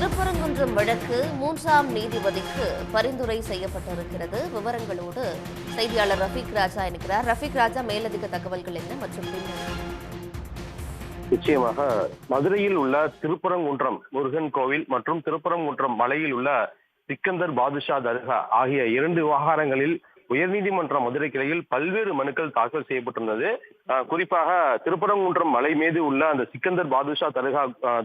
திருப்பரங்குன்றம் வழக்கு 3ஆம் நீதிபதிக்கு பரிந்துரை செய்யப்பட்டிருக்கிறது. விவரங்களோடு செய்தியாளர் ரஃபீக் ராஜா இருக்கிறார். ரஃபீக் ராஜா, மேலதிக தகவல்கள் என்ன மற்றும் நிச்சயமாக மதுரையில் உள்ள திருப்பரங்குன்றம் முருகன் கோவில் மற்றும் திருப்பரங்குன்றம் மலையில் உள்ள சிக்கந்தர் பாதுஷா தர்கா ஆகிய 2 விவகாரங்களில் உயர்நீதிமன்ற மதுரை கிளையில் பல்வேறு மனுக்கள் தாக்கல் செய்யப்பட்டிருந்தது. குறிப்பாக திருப்பரங்குன்றம் மலை மீது உள்ள அந்த சிக்கந்தர் பாதுஷா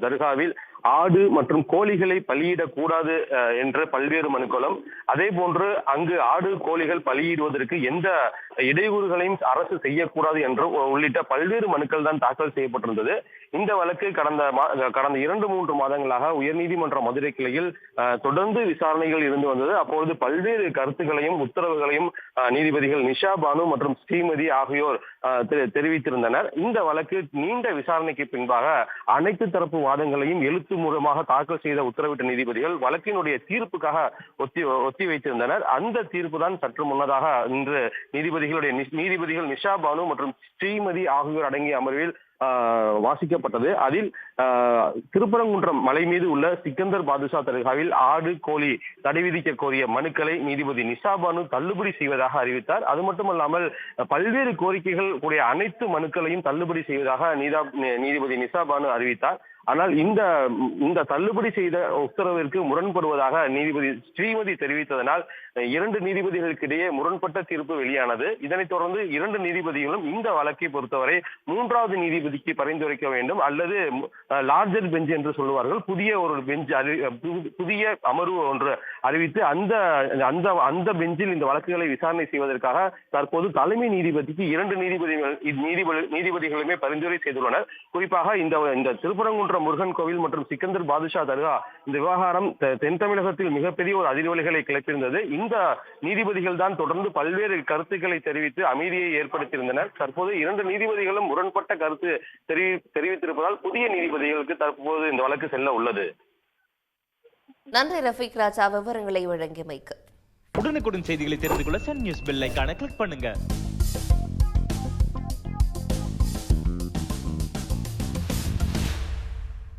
தர்காவில் ஆடு மற்றும் கோழிகளை பலியிடக்கூடாது என்ற பல்வேறு மனுக்களும், அதே போன்று அங்கு ஆடு கோழிகள் பலியிடுவதற்கு எந்த இடையூறுகளையும் அரசு செய்யக்கூடாது என்று உள்ளிட்ட பல்வேறு மனுக்கள் தான் தாக்கல் செய்யப்பட்டிருந்தது. இந்த வழக்கு கடந்த 2-3 மாதங்களாக உயர்நீதிமன்ற மதுரை கிளையில் தொடர்ந்து விசாரணைகள் இருந்து வந்தது. அப்பொழுது பல்வேறு கருத்துக்களையும் உத்தரவுகளையும் நீதிபதிகள் நிஷா பானு மற்றும் ஸ்ரீமதி ஆகியோர் தெரிவித்திருந்தனர். இந்த வழக்கு நீண்ட விசாரணைக்கு பின்பாக அனைத்து தரப்பு வாதங்களையும் எழுத்து மூலமாக தாக்கல் செய்த உத்தரவிட்ட நீதிபதிகள் வழக்கினுடைய தீர்ப்புக்காக ஒத்தி வைத்திருந்தனர். அந்த தீர்ப்பு தான் சற்று முன்னதாக இன்று நீதிபதிகள் நிஷா பானு மற்றும் ஸ்ரீமதி ஆகியோர் அடங்கிய அமர்வில் வாசிக்கப்பட்டது. அதில் திருப்பரங்குன்றம் மலை மீது உள்ள சிக்கந்தர் பாதுஷா தர்காவில் ஆடு கோழி தடை விதிக்க கோரிய மனுக்களை நீதிபதி நிஷா பானு தள்ளுபடி செய்வதாக அறிவித்தார். அது மட்டுமல்லாமல் பல்வேறு கோரிக்கைகள் கூடிய அனைத்து மனுக்களையும் தள்ளுபடி செய்வதாக நீதிபதி நிஷா பானு அறிவித்தார். ஆனால் இந்த தள்ளுபடி செய்த உத்தரவிற்கு முரண்படுவதாக நீதிபதி ஸ்ரீமதி தெரிவித்ததனால் 2 நீதிபதிகளுக்கு இடையே முரண்பட்ட தீர்ப்பு வெளியானது. இதனைத் தொடர்ந்து 2 நீதிபதிகளும் இந்த வழக்கை பொறுத்தவரை 3வது நீதிபதிக்கு பரிந்துரைக்க வேண்டும் அல்லது லார்ஜர் பெஞ்ச் என்று சொல்லுவார்கள், புதிய ஒரு பெஞ்ச் புதிய அமர்வு ஒன்று அறிவித்து அந்த பெஞ்சில் இந்த வழக்குகளை விசாரணை செய்வதற்காக தற்போது தலைமை நீதிபதிக்கு 2 நீதிபதிகளுமே பரிந்துரை செய்துள்ளனர். குறிப்பாக இந்த திருப்பரங்குன்றம் முருகன் கோவில் மற்றும் சிக்கந்தர் பாதுஷா தர்கா இந்த விவகாரம் தென் தமிழகத்தில் மிகப்பெரிய ஒரு அதிர்வலைகளை கிளப்பியிருந்தது. இந்த நீதிபதிகள் தான் தொடர்ந்து பல்வேறு கருத்துக்களை தெரிவித்து அமைதியை ஏற்படுத்தியிருந்தனர். தற்போது 2 நீதிபதிகளும் முரண்பட்ட கருத்து தெரிவித்திருப்பதால் புதிய நீதிபதிகளுக்கு தற்போது இந்த வழக்கு செல்ல உள்ளது. நன்றி ரஃபீக் ராஜா, விவரங்களை வழங்கியமைக்கு. உடனுக்குடன் செய்திகளை தெரிந்து கொள்ள சன் நியூஸ் பெல் ஐகானை கிளிக் பண்ணுங்க.